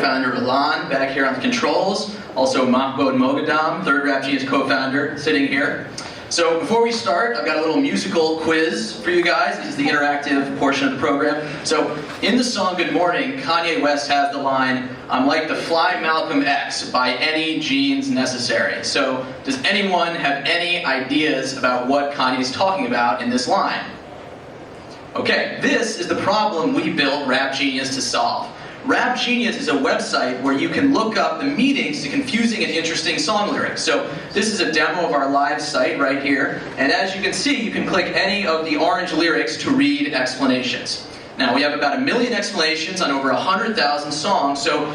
co-founder Ilan back here on the controls. Also Mahmoud Moghadam, third Rap Genius co-founder, sitting here. So before we start, I've got a little musical quiz for you guys. This is the interactive portion of the program. So in the song Good Morning, Kanye West has the line, "I'm like the fly Malcolm X, by any genes necessary." So does anyone have any ideas about what Kanye's talking about in this line? Okay, this is the problem we built Rap Genius to solve. Rap Genius is a website where you can look up the meanings to confusing and interesting song lyrics. So this is a demo of our live site right here, and as you can see, you can click any of the orange lyrics to read explanations. Now, we have about 1 million explanations on over 100,000 songs, so,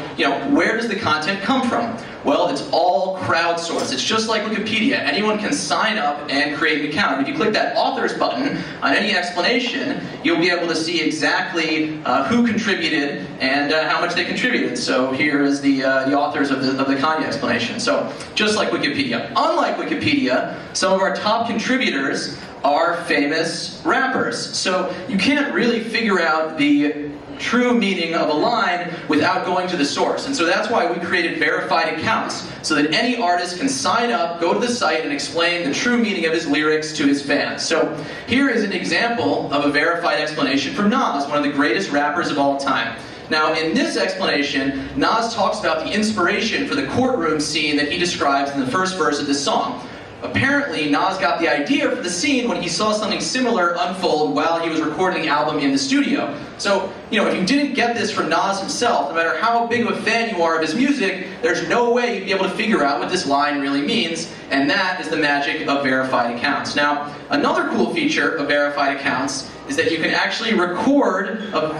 where does the content come from? Well, it's all crowdsourced. It's just like Wikipedia. Anyone can sign up and create an account. If you click that authors button on any explanation, you'll be able to see exactly who contributed and how much they contributed. So here is the authors of the Kanye explanation. So just like Wikipedia. Unlike Wikipedia, some of our top contributors are famous rappers. So you can't really figure out the true meaning of a line without going to the source. And so that's why we created verified accounts, so that any artist can sign up, go to the site, and explain the true meaning of his lyrics to his fans. So here is an example of a verified explanation from Nas, one of the greatest rappers of all time. Now, in this explanation, Nas talks about the inspiration for the courtroom scene that he describes in the first verse of this song. Apparently, Nas got the idea for the scene when he saw something similar unfold while he was recording the album in the studio. So, if you didn't get this from Nas himself, no matter how big of a fan you are of his music, there's no way you'd be able to figure out what this line really means, and that is the magic of verified accounts. Now, another cool feature of verified accounts is that you can actually record a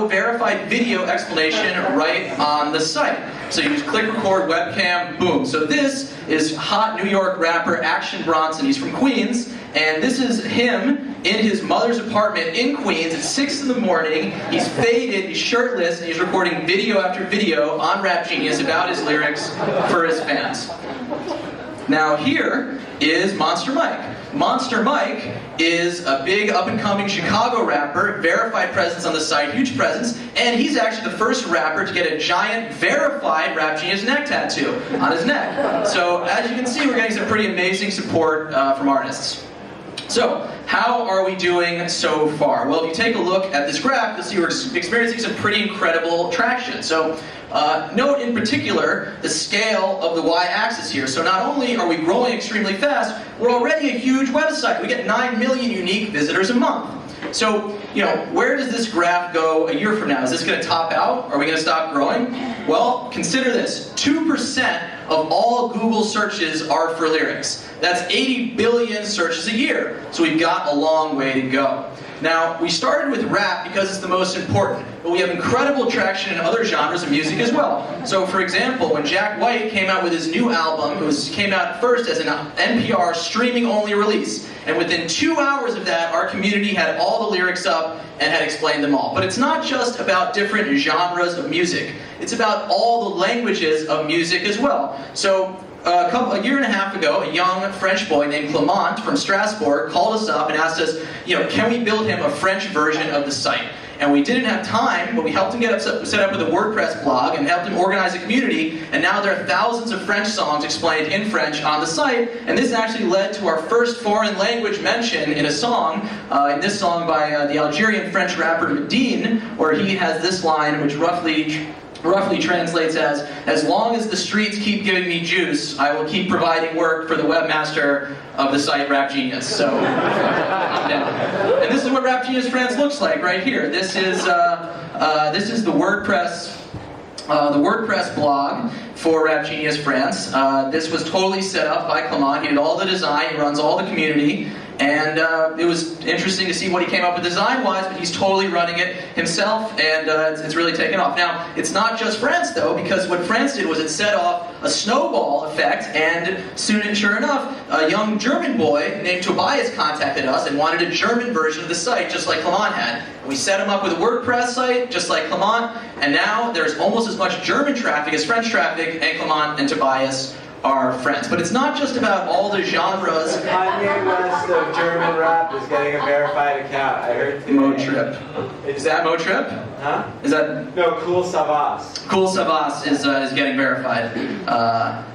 verified video explanation right on the site. So you just click record, webcam, boom. So this is hot New York rapper Action Bronson. He's from Queens, and this is him in his mother's apartment in Queens at 6 in the morning. He's faded, he's shirtless, and he's recording video after video on Rap Genius about his lyrics for his fans. Now here is Monster Mike. Monster Mike is a big up-and-coming Chicago rapper, verified presence on the site, huge presence, and he's actually the first rapper to get a giant verified Rap Genius neck tattoo on his neck. So as you can see, we're getting some pretty amazing support from artists. So, how are we doing so far? Well, if you take a look at this graph, you'll see we're experiencing some pretty incredible traction. So, note in particular the scale of the y-axis here. So not only are we growing extremely fast, we're already a huge website. We get 9 million unique visitors a month. So, where does this graph go a year from now? Is this going to top out? Are we going to stop growing? Well, consider this. 2% of all Google searches are for lyrics. That's 80 billion searches a year. So we've got a long way to go. Now, we started with rap because it's the most important, but we have incredible traction in other genres of music as well. So, for example, when Jack White came out with his new album, came out first as an NPR streaming-only release, and within 2 hours of that, our community had all the lyrics up and had explained them all. But it's not just about different genres of music. It's about all the languages of music as well. So, a year and a half ago, a young French boy named Clement from Strasbourg called us up and asked us, can we build him a French version of the site? And we didn't have time, but we helped him get set up with a WordPress blog and helped him organize a community, and now there are thousands of French songs explained in French on the site, and this actually led to our first foreign language mention in a song, in this song by the Algerian French rapper Medine, where he has this line, which roughly translates as long as the streets keep giving me juice, I will keep providing work for the webmaster of the site Rap Genius. So, I'm down. And this is what Rap Genius France looks like right here. This is the WordPress blog for Rap Genius France. This was totally set up by Clement. He did all the design, he runs all the community, and it was interesting to see what he came up with design-wise, but he's totally running it himself, and it's really taken off. Now, it's not just France, though, because what France did was it set off a snowball effect, and soon and sure enough, a young German boy named Tobias contacted us and wanted a German version of the site, just like Clement had. We set him up with a WordPress site, just like Clement, and now there's almost as much German traffic as French traffic, and Clement and Tobias our friends. But it's not just about all the genres. Kanye West of German rap is getting a verified account. I heard today. Motrip. Is that Motrip? Huh? Is that... No, Cool Savas. Cool Savas is getting verified.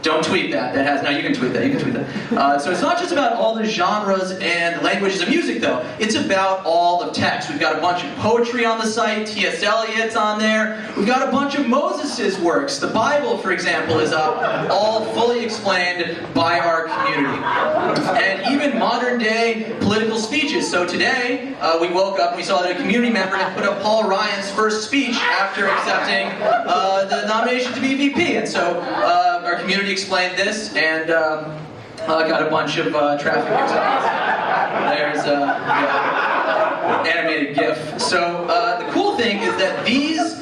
Don't tweet that. That has... No, you can tweet that. You can tweet that. So it's not just about all the genres and languages of music, though. It's about all the text. We've got a bunch of poetry on the site. T.S. Eliot's on there. We've got a bunch of Moses' works. The Bible, for example, is up, all fully explained by our community. And even modern-day political speeches. So today, we woke up and we saw that a community member had put up Paul Ryan's first speech after accepting the nomination to be VP. And so our community explained this and got a bunch of traffic examples. There's animated GIF. So the cool thing is that these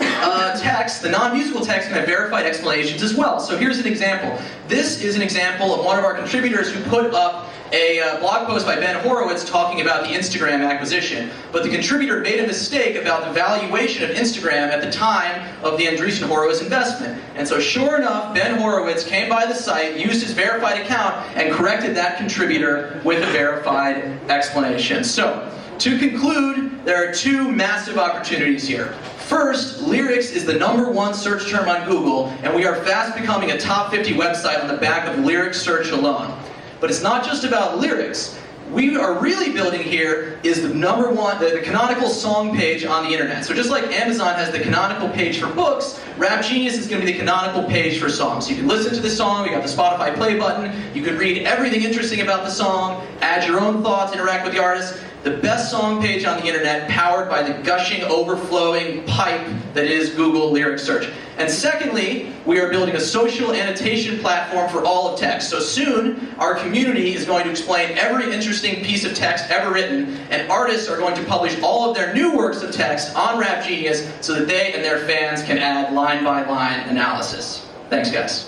texts, the non-musical texts, can have verified explanations as well. So here's an example. This is an example of one of our contributors who put up a blog post by Ben Horowitz talking about the Instagram acquisition. But the contributor made a mistake about the valuation of Instagram at the time of the Andreessen Horowitz investment. And so sure enough, Ben Horowitz came by the site, used his verified account, and corrected that contributor with a verified explanation. So, to conclude, there are two massive opportunities here. First, lyrics is the #1 search term on Google, and we are fast becoming a top 50 website on the back of lyrics search alone. But it's not just about lyrics. We are really building here is the #1, the canonical song page on the internet. So just like Amazon has the canonical page for books, Rap Genius is going to be the canonical page for songs. You can listen to the song, we got the Spotify play button, you can read everything interesting about the song, add your own thoughts, interact with the artist. The best song page on the internet, powered by the gushing, overflowing pipe that is Google Lyric Search. And secondly, we are building a social annotation platform for all of text. So soon, our community is going to explain every interesting piece of text ever written, and artists are going to publish all of their new works of text on Rap Genius so that they and their fans can add line-by-line analysis. Thanks, guys.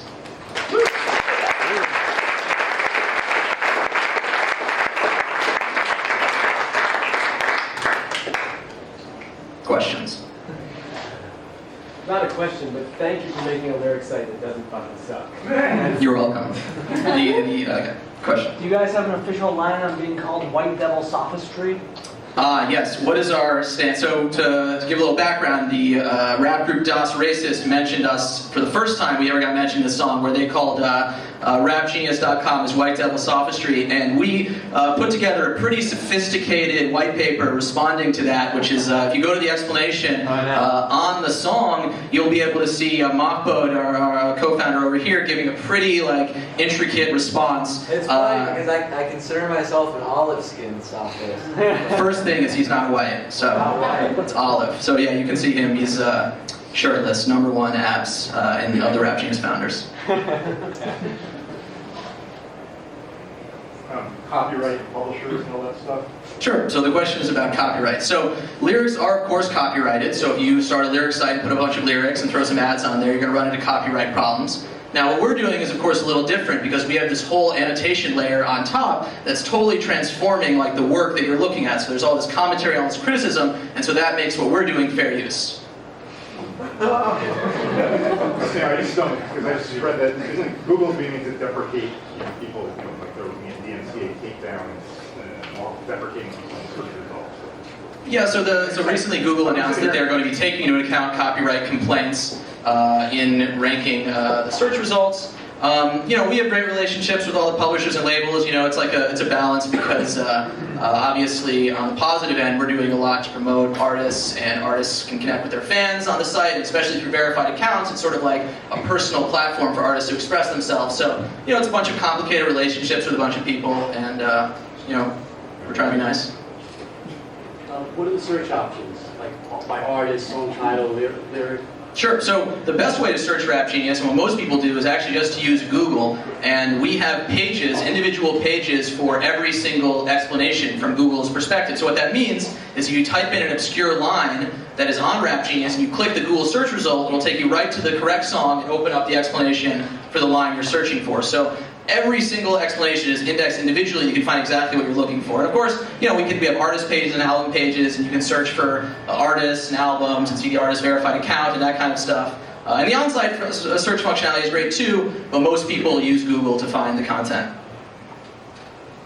Questions? Not a question, but thank you for making a lyric site that doesn't fucking suck. You're welcome. Okay. Question? Do you guys have an official line on being called White Devil Sophistry? Yes. What is our stance? So to give a little background, the rap group Das Racist mentioned us for the first time we ever got mentioned in this song, where they called rapgenius.com as White Devil Sophistry, and we put together a pretty sophisticated white paper responding to that, which is if you go to the explanation on the song, you'll be able to see Mahmoud, our co-founder over here, giving a pretty intricate response. It's funny because I consider myself an olive-skinned sophist. First thing is he's not white, so it's olive. So yeah, you can see him. He's shirtless, #1 abs of the Rap Genius founders. Copyright, publishers, and all that stuff? Sure. So the question is about copyright. So lyrics are, of course, copyrighted. So if you start a lyric site and put a bunch of lyrics and throw some ads on there, you're going to run into copyright problems. Now, what we're doing is, of course, a little different because we have this whole annotation layer on top that's totally transforming the work that you're looking at. So there's all this commentary, all this criticism, and so that makes what we're doing fair use. I just don't, because I just read that isn't Google's beginning to deprecate people, like they're looking at DMCA takedowns and all deprecating search results. Yeah, so recently Google announced that they're going to be taking into account copyright complaints in ranking the search results. We have great relationships with all the publishers and labels. It's a balance because obviously on the positive end, we're doing a lot to promote artists, and artists can connect with their fans on the site, and especially through verified accounts. It's sort of like a personal platform for artists to express themselves. So, it's a bunch of complicated relationships with a bunch of people, and we're trying to be nice. What are the search options? Like by artist, song title, lyric? Sure. So the best way to search Rap Genius, and what most people do, is actually just to use Google. And we have pages, individual pages for every single explanation from Google's perspective. So what that means is if you type in an obscure line that is on Rap Genius and you click the Google search result, it'll take you right to the correct song and open up the explanation for the line you're searching for. So every single explanation is indexed individually. You can find exactly what you're looking for. And of course, we have artist pages and album pages, and you can search for artists and albums and see the artist verified account and that kind of stuff. And the on-site search functionality is great too, but most people use Google to find the content.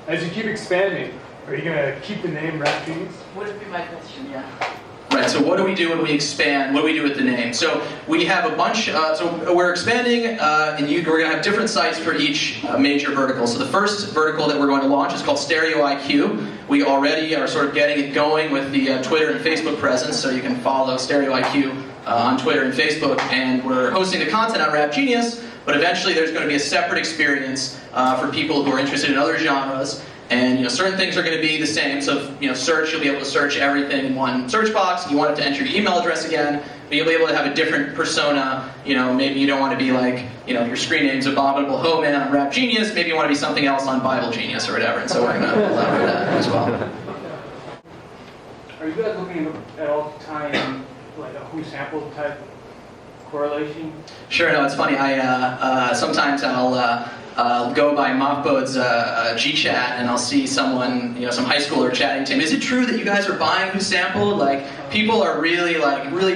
As you keep expanding, are you going to keep the name Rap Genius? Would be my question, yeah. Right, so what do we do when we expand? What do we do with the name? So we have a bunch, so we're expanding, and we're going to have different sites for each major vertical. So the first vertical that we're going to launch is called Stereo IQ. We already are sort of getting it going with the Twitter and Facebook presence, so you can follow Stereo IQ on Twitter and Facebook, and we're hosting the content on Rap Genius, but eventually there's going to be a separate experience for people who are interested in other genres. And certain things are going to be the same. So search, you'll be able to search everything in one search box. You want it to enter your email address again, but you'll be able to have a different persona. Maybe you don't want to be like, your screen name's Abominable Homan on Rap Genius. Maybe you want to be something else on Bible Genius or whatever. And so we're going to allow for that as well. Are you guys looking at all the time like a who sampled type correlation? Sure. No, it's funny. I sometimes I'll go by Mofbode's GChat and I'll see someone, some high schooler chatting to him. Is it true that you guys are buying Who Sampled? Like, people are really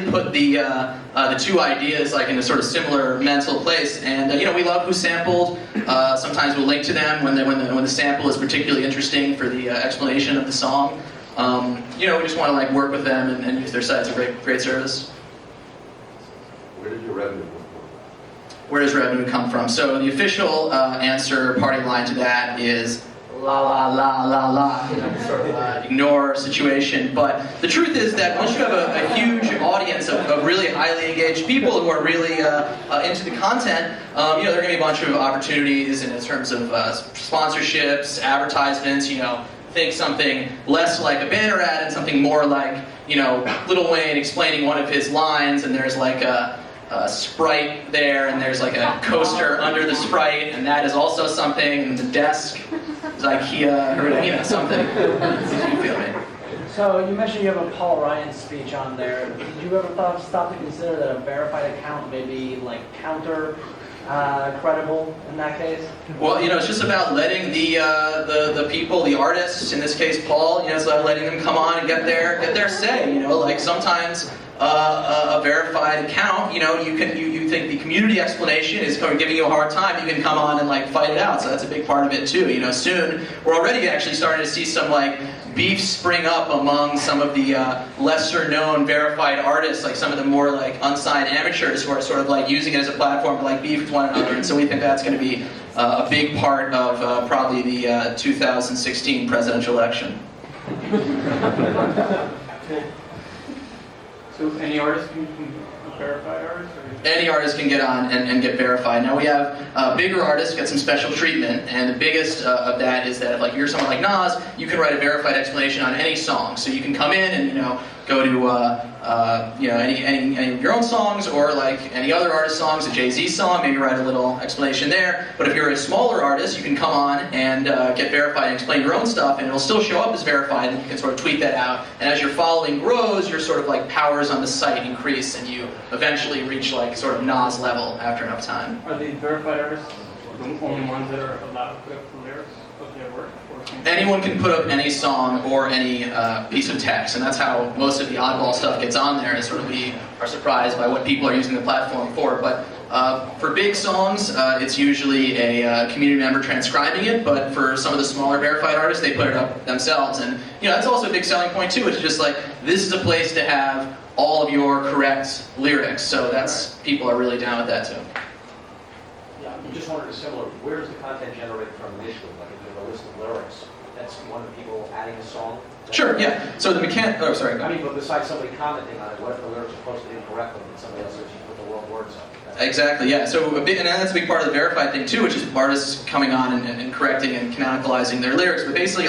put the two ideas in a sort of similar mental place. And we love Who Sampled. Sometimes we'll link to them when the sample is particularly interesting for the explanation of the song. We just want to work with them and use their site. It's a great service. Where did your revenue come from? Where does revenue come from? So the official answer, party line to that is la la la la la. Sort of ignore situation. But the truth is that once you have a huge audience of really highly engaged people who are really into the content, there are going to be a bunch of opportunities in terms of sponsorships, advertisements. Think something less like a banner ad and something more like Lil Wayne explaining one of his lines, and there's a Sprite there, and there's a coaster under the Sprite, and that is also something, and the desk is IKEA, or something. You feel me? So you mentioned you have a Paul Ryan speech on there. Did you ever stop to consider that a verified account may be counter credible in that case? Well, it's just about letting the people, the artists, in this case Paul, it's about letting them come on and get their say. Sometimes a verified account, you think the community explanation is giving you a hard time, you can come on and fight it out. So that's a big part of it too. Soon we're already actually starting to see some beef spring up among some of the lesser known verified artists, some of the more unsigned amateurs who are sort of using it as a platform to beef with one another. And so we think that's going to be a big part of probably the 2016 presidential election. So any artist can verify artists? Any artist can get on and get verified. Now we have bigger artists get some special treatment, and the biggest of that is that if you're someone like Nas, you can write a verified explanation on any song. So you can come in and go to any of your own songs or any other artist's songs, a Jay-Z song, maybe write a little explanation there. But if you're a smaller artist, you can come on and get verified and explain your own stuff, and it'll still show up as verified, and you can sort of tweet that out. And as your following grows, your sort of powers on the site increase, and you eventually reach sort of Nas level after enough time. Are the verified artists the only ones that are allowed to put up the lyrics of their work? Anyone can put up any song or any piece of text, and that's how most of the oddball stuff gets on there, is sort of we are surprised by what people are using the platform for. But for big songs, it's usually a community member transcribing it, but for some of the smaller verified artists, they put it up themselves. And that's also a big selling point too. It's just this is a place to have all of your correct lyrics, so people are really down with that too. Yeah, I just wanted a similar, where does the content generate from initially? If there's a list of lyrics, that's one of the people adding a song? Sure, yeah. So the sorry. I mean, but besides somebody commenting on it, what if the lyrics are posted incorrectly and somebody else says you put the wrong words up? Exactly, yeah. So and that's a big part of the verified thing too, which is artists coming on and correcting and canonicalizing their lyrics. But basically,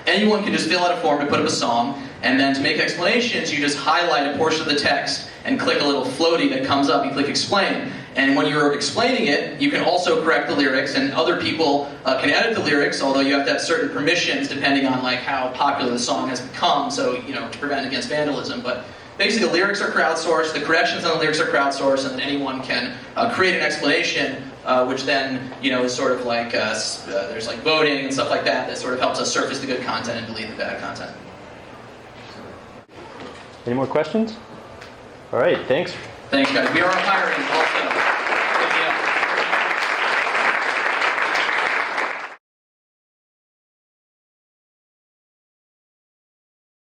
anyone can just fill out a form to put up a song, and then to make explanations, you just highlight a portion of the text and click a little floaty that comes up. You click explain, and when you're explaining it, you can also correct the lyrics, and other people can edit the lyrics, although you have to have certain permissions depending on how popular the song has become. So to prevent against vandalism, but. Basically, the lyrics are crowdsourced, the corrections on the lyrics are crowdsourced, and then anyone can create an explanation, which then, is sort of there's voting and stuff like that sort of helps us surface the good content and delete the bad content. Any more questions? All right, thanks Thanks, guys. We are hiring also.